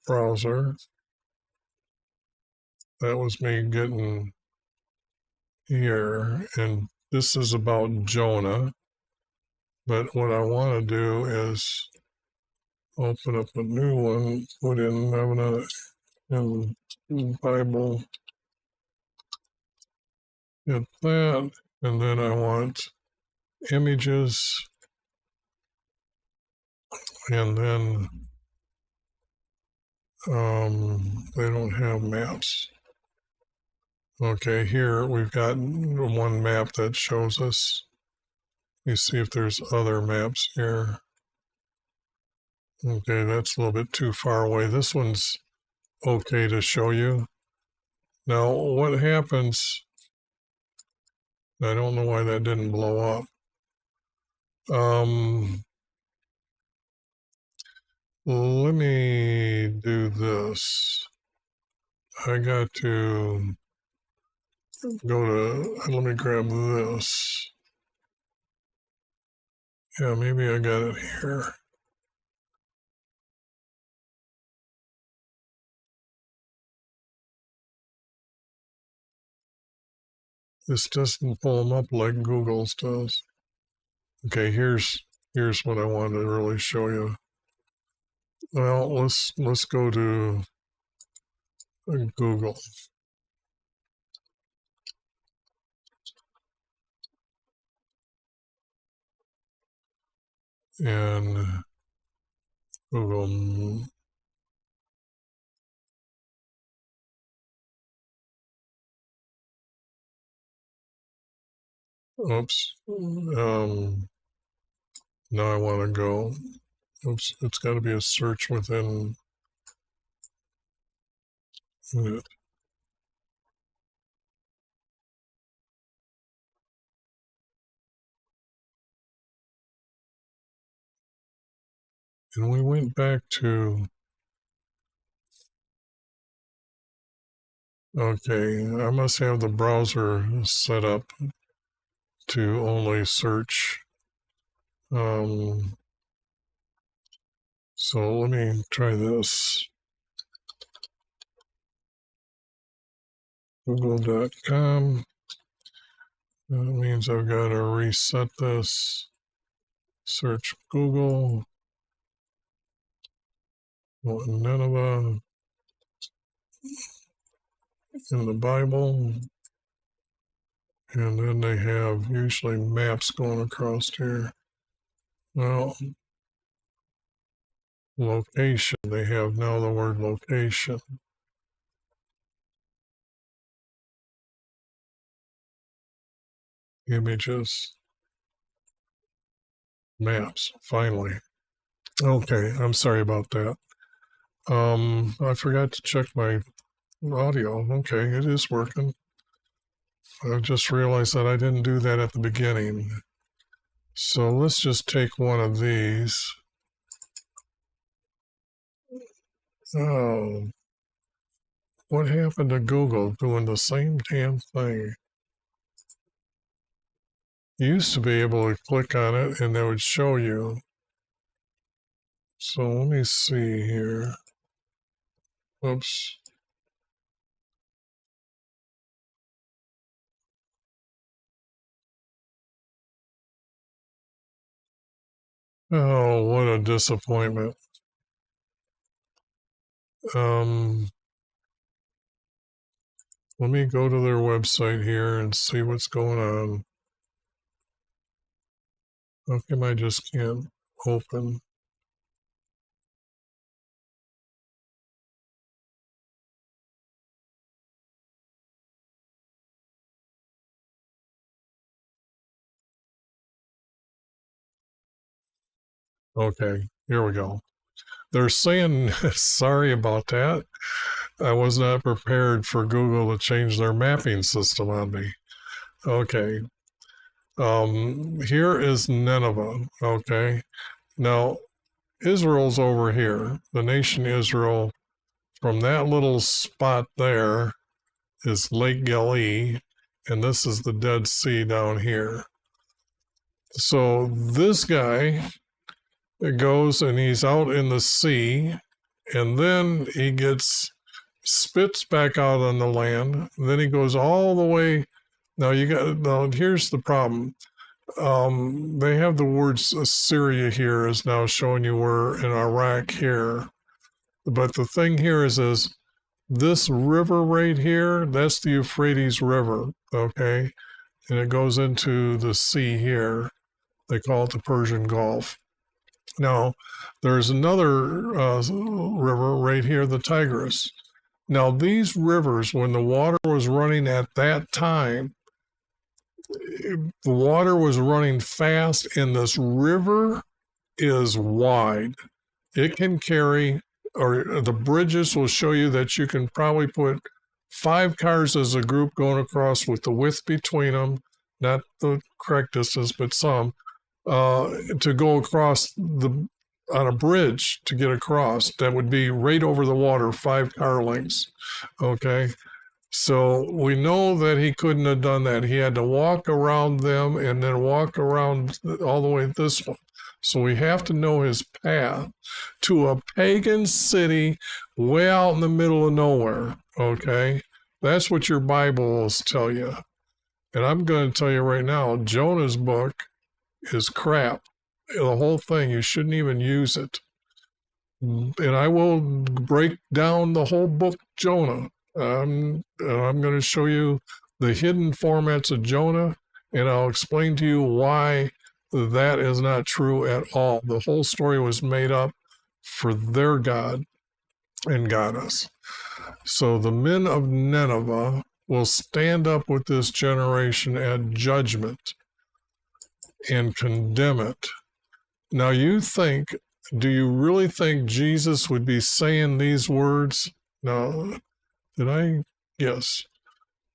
[SPEAKER 1] browser. That was me getting here. And this is about Jonah. But what I want to do is open up a new one, put in Bible, hit that, and then I want images, and then they don't have maps. Okay, here we've got one map that shows us. Let me see if there's other maps here. Okay, that's a little bit too far away. This one's okay to show you. Now, what happens, I don't know why that didn't blow up. Let me do this. I got to go to, let me grab this. Yeah, maybe I got it here. This doesn't pull them up like Google's does. Okay, here's what I wanted to really show you. Well, let's go to Google. And Google. Oops. Now I want to go. Oops, it's got to be a search within it. And we went back to, okay, I must have the browser set up to only search. So let me try this. Google.com. That means I've got to reset this. Search Google. Nineveh. In the Bible. And then they have usually maps going across here. Well, location. They have now the word location. Images. Maps, finally. Okay, I'm sorry about that. I forgot to check my audio. Okay, it is working. I just realized that I didn't do that at the beginning. So let's just take one of these. Oh, what happened to Google doing the same damn thing? You used to be able to click on it and they would show you. So let me see here. Oops. Oh, what a disappointment. Let me go to their website here and see what's going on. How come I just can't open? Okay, here we go. They're saying, sorry about that. I was not prepared for Google to change their mapping system on me. Okay. Here is Nineveh. Okay. Now, Israel's over here, the nation Israel. From that little spot there is Lake Galilee, and this is the Dead Sea down here. So this guy goes and he's out in the sea, and then he spits back out on the land. And then he goes all the way. Now here's the problem. They have the words Syria here is now showing you we're in Iraq here. But the thing here is this river right here, that's the Euphrates River, okay? And it goes into the sea here. They call it the Persian Gulf. Now, there's another river right here, the Tigris. Now, these rivers, when the water was running at that time, the water was running fast, and this river is wide. It can carry, or the bridges will show you that you can probably put 5 cars as a group going across with the width between them, not the correct distance, but some, to go across on a bridge to get across. That would be right over the water, 5 car lengths, okay? So we know that he couldn't have done that. He had to walk around them and then walk around all the way this one. So we have to know his path to a pagan city way out in the middle of nowhere, okay? That's what your Bibles tell you. And I'm going to tell you right now, Jonah's book is crap. The whole thing, you shouldn't even use it. And I will break down the whole book, Jonah. I'm going to show you the hidden formats of Jonah, and I'll explain to you why that is not true at all. The whole story was made up for their God and got us. So the men of Nineveh will stand up with this generation at judgment and condemn it. Now do you really think Jesus would be saying these words? No. Did I? Yes.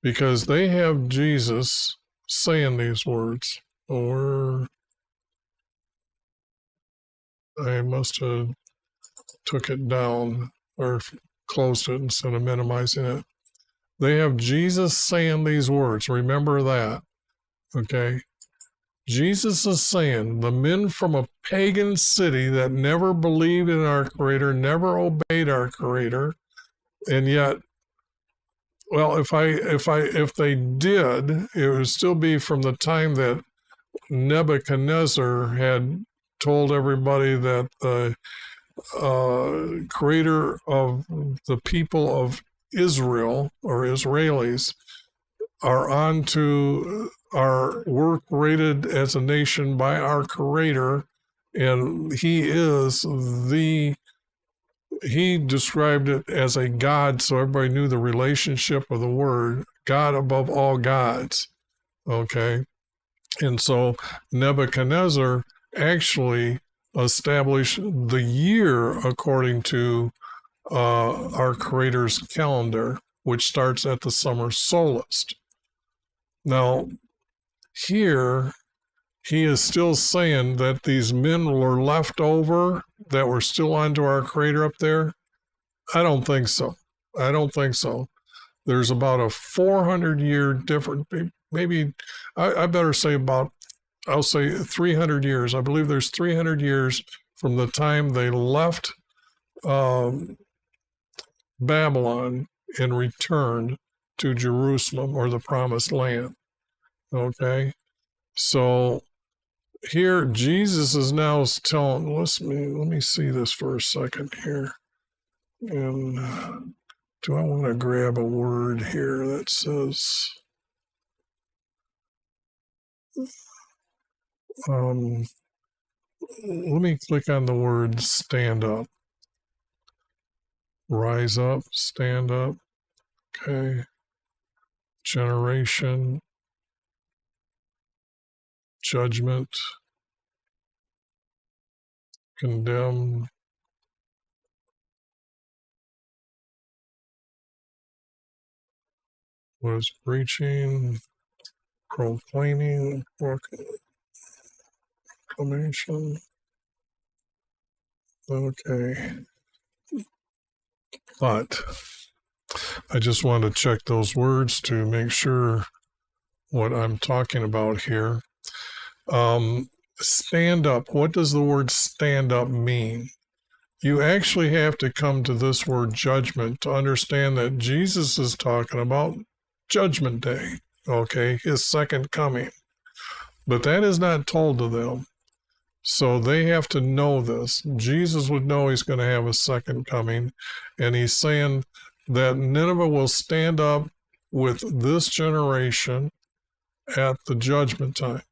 [SPEAKER 1] Because they have Jesus saying these words. Or I must have took it down or closed it instead of minimizing it. They have Jesus saying these words. Remember that. Okay? Jesus is saying the men from a pagan city that never believed in our Creator, never obeyed our Creator, and yet, well, if they did, it would still be from the time that Nebuchadnezzar had told everybody that the Creator of the people of Israel or Israelis we're created as a nation by our Creator, and he described it as a God, so everybody knew the relationship of the word, God above all gods, okay? And so Nebuchadnezzar actually established the year according to our Creator's calendar, which starts at the summer solstice. Now, here, he is still saying that these men were left over that were still onto our Creator up there. I don't think so. There's about a 400-year difference, maybe, I better say I'll say 300 years. I believe there's 300 years from the time they left Babylon and returned to Jerusalem or the Promised Land. Okay? So here Jesus is now telling, let me see this for a second here. And do I want to grab a word here that says let me click on the word stand up. Rise up, stand up. Okay. Generation, judgment, condemn, was preaching, proclaiming, proclamation, Okay. But I just want to check those words to make sure what I'm talking about here. Stand up. What does the word stand up mean? You actually have to come to this word judgment to understand that Jesus is talking about Judgment Day, okay, his second coming. But that is not told to them. So they have to know this. Jesus would know he's going to have a second coming. And he's saying that Nineveh will stand up with this generation at the judgment time.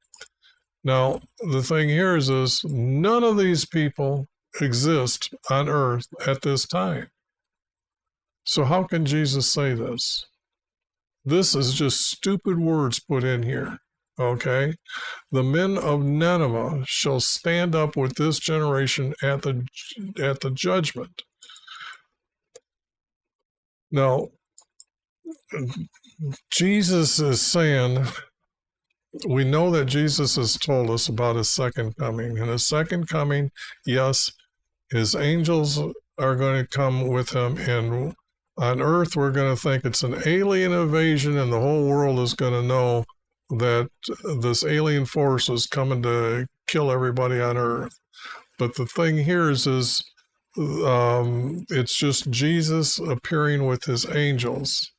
[SPEAKER 1] Now, the thing here is none of these people exist on earth at this time. So how can Jesus say this? This is just stupid words put in here, okay? The men of Nineveh shall stand up with this generation at the judgment. Now, Jesus is saying, we know that Jesus has told us about his second coming. And his second coming, yes, his angels are going to come with him. And on earth, we're going to think it's an alien invasion, and the whole world is going to know that this alien force is coming to kill everybody on earth. But the thing here is it's just Jesus appearing with his angels.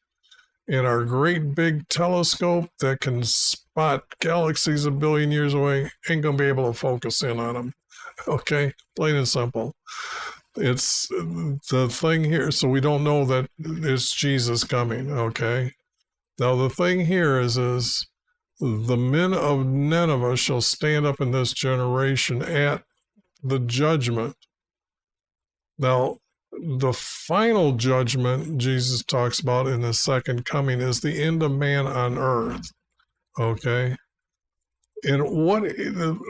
[SPEAKER 1] In our great big telescope that can spot galaxies a billion years away, ain't going to be able to focus in on them. Okay? Plain and simple. It's the thing here. So we don't know that it's Jesus coming. Okay? Now the thing here is the men of Nineveh shall stand up in this generation at the judgment. Now, the final judgment Jesus talks about in the second coming is the end of man on earth. Okay? And what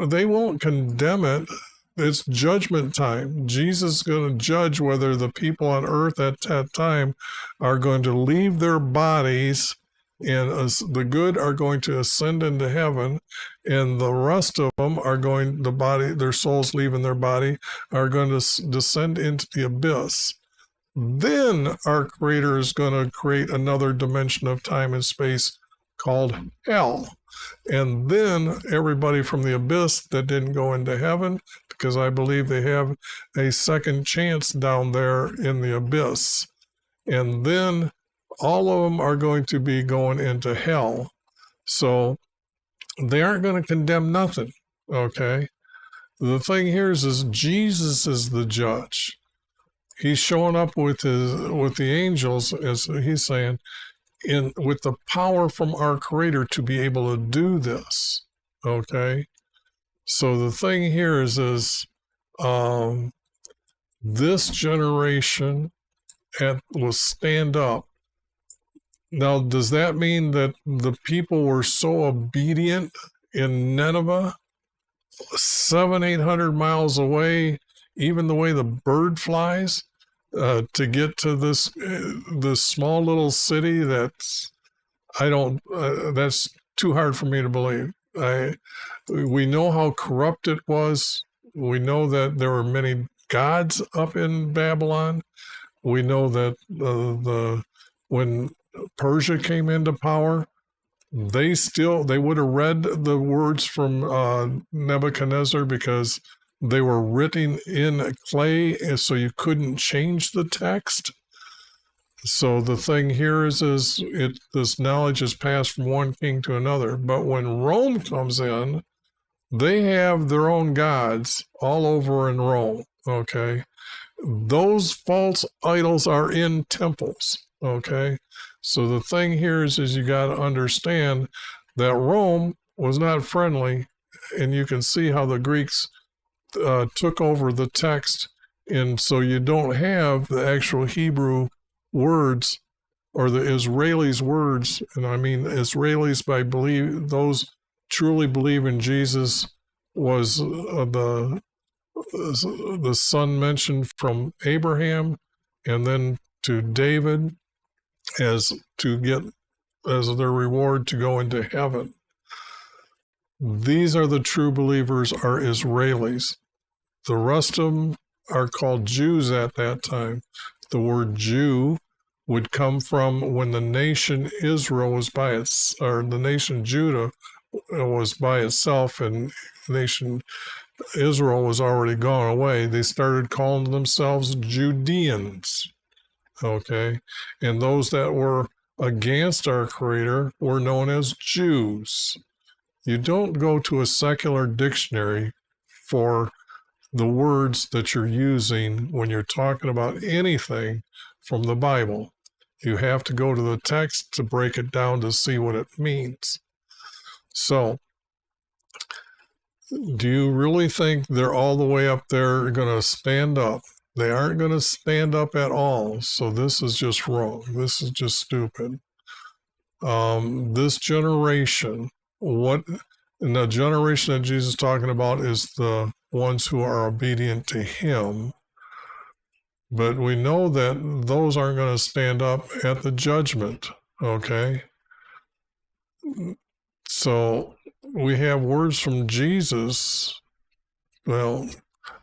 [SPEAKER 1] they won't condemn it. It's judgment time. Jesus is going to judge whether the people on earth at that time are going to leave their bodies, and the good are going to ascend into heaven, and the rest of them are going, their souls leaving their body, are going to descend into the abyss. Then our Creator is going to create another dimension of time and space called hell. And then everybody from the abyss that didn't go into heaven, because I believe they have a second chance down there in the abyss. And then all of them are going to be going into hell. So they aren't going to condemn nothing, okay? The thing here is Jesus is the judge. He's showing up with the angels, as he's saying, with the power from our Creator to be able to do this, okay? So the thing here is this generation will stand up. Now, does that mean that the people were so obedient in Nineveh, 700-800 miles away, even the way the bird flies, to get to this small little city? That's too hard for me to believe. We know how corrupt it was. We know that there were many gods up in Babylon. We know that when Persia came into power, they would have read the words from Nebuchadnezzar, because they were written in clay, so you couldn't change the text. So the thing here is this knowledge is passed from one king to another. But when Rome comes in, they have their own gods all over in Rome, okay? Those false idols are in temples, okay? So the thing here is you got to understand that Rome was not friendly, and you can see how the Greeks took over the text, and so you don't have the actual Hebrew words or the Israelis' words, and I mean Israelis by those truly believe in Jesus was the son mentioned from Abraham, and then to David as their reward to go into heaven. These are the true believers, are Israelis. The rest of them are called Jews at that time. The word Jew would come from when the nation Israel was by its, or the nation Judah was by itself, and nation Israel was already gone away. They started calling themselves Judeans. Okay, and those that were against our Creator were known as Jews. You don't go to a secular dictionary for the words that you're using when you're talking about anything from the Bible. You have to go to the text to break it down to see what it means. So, do you really think they're all the way up there going to stand up? They aren't going to stand up at all. So this is just wrong. This is just stupid. This generation, and the generation that Jesus is talking about is the ones who are obedient to him. But we know that those aren't going to stand up at the judgment, okay? So we have words from Jesus, well,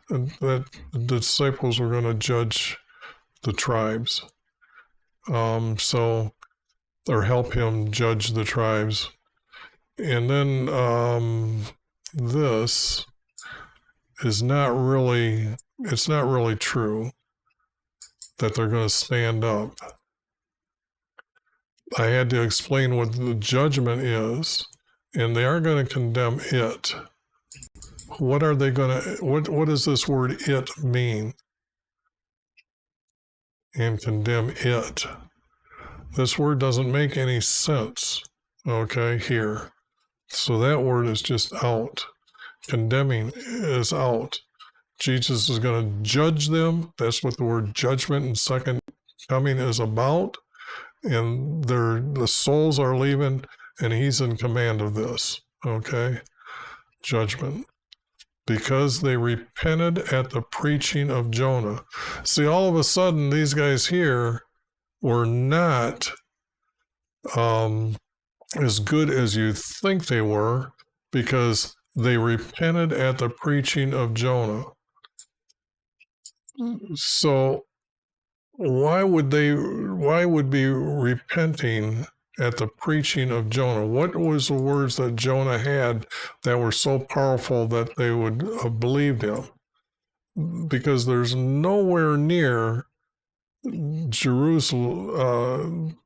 [SPEAKER 1] that the disciples were going to judge the tribes. Or help him judge the tribes. And then this is not really, it's not really true that they're going to stand up. I had to explain what the judgment is, and they aren't going to condemn it. What are they going to, what does this word it mean? And condemn it. This word doesn't make any sense, okay, here. So that word is just out. Condemning is out. Jesus is going to judge them. That's what the word judgment and second coming is about. And the souls are leaving, and he's in command of this, okay? Judgment. Because they repented at the preaching of Jonah. See, all of a sudden, these guys here were not as good as you think they were, because they repented at the preaching of Jonah. So why would be repenting at the preaching of Jonah? What was the words that Jonah had that were so powerful that they would have believed him? Because there's nowhere near Jerusalem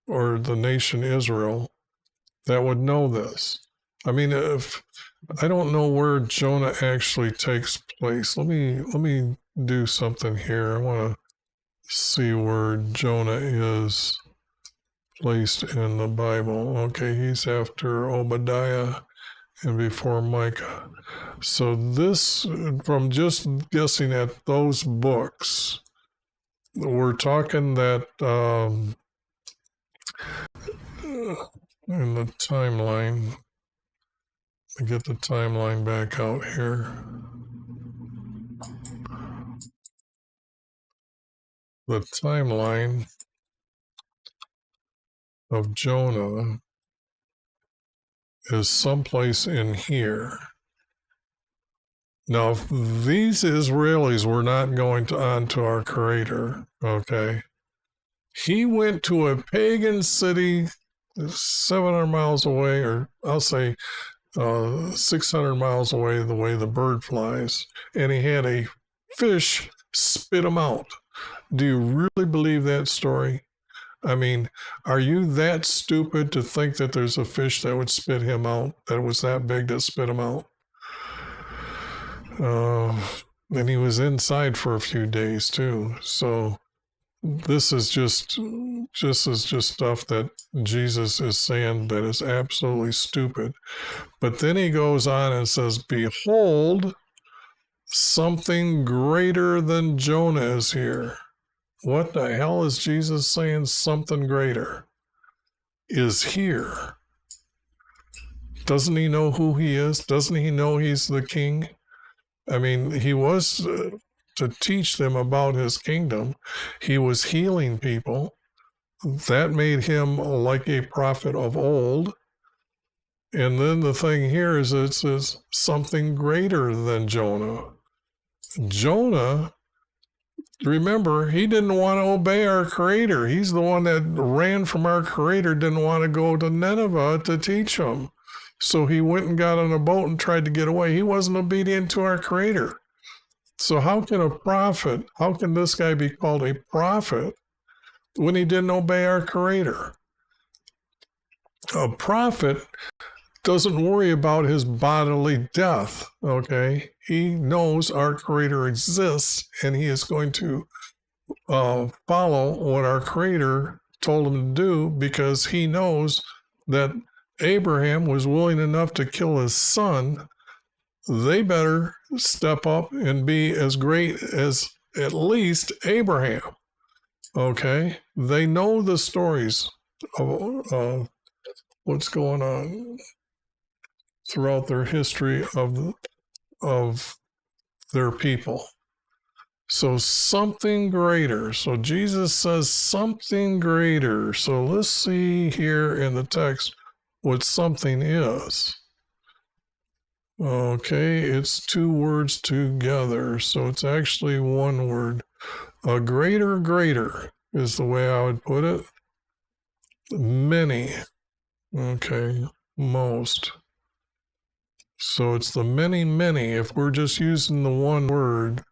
[SPEAKER 1] or the nation Israel that would know this. I mean, if I don't know where Jonah actually takes place. Let me do something here. I want to see where Jonah is placed in the Bible. Okay, he's after Obadiah and before Micah. So this, from just guessing at those books, we're talking that in the timeline, I get the timeline back out here. The timeline of Jonah is someplace in here. Now, if these Israelis were not going on to our Creator, okay, he went to a pagan city 700 miles away, or I'll say 600 miles away, the way the bird flies, and he had a fish spit him out. Do you really believe that story? I mean, are you that stupid to think that there's a fish that would spit him out, that was that big to spit him out? And he was inside for a few days too. So this is just stuff that Jesus is saying that is absolutely stupid. But then he goes on and says, behold, something greater than Jonah is here. What the hell is Jesus saying? Something greater is here. Doesn't he know who he is? Doesn't he know he's the king? I mean, he was to teach them about his kingdom. He was healing people. That made him like a prophet of old. And then the thing here is it says something greater than Jonah. Jonah, remember, he didn't want to obey our Creator. He's the one that ran from our Creator, didn't want to go to Nineveh to teach them. So he went and got on a boat and tried to get away. He wasn't obedient to our Creator. So how can this guy be called a prophet when he didn't obey our Creator? A prophet doesn't worry about his bodily death, okay? He knows our Creator exists, and he is going to follow what our Creator told him to do, because he knows that Abraham was willing enough to kill his son. They better step up and be as great as at least Abraham, okay? They know the stories of what's going on throughout their history of their people. So something greater. So Jesus says something greater. So let's see here in the text what something is. Okay, it's two words together, so it's actually one word. A greater is the way I would put it. Many. Okay, most. So it's the many. If we're just using the one word,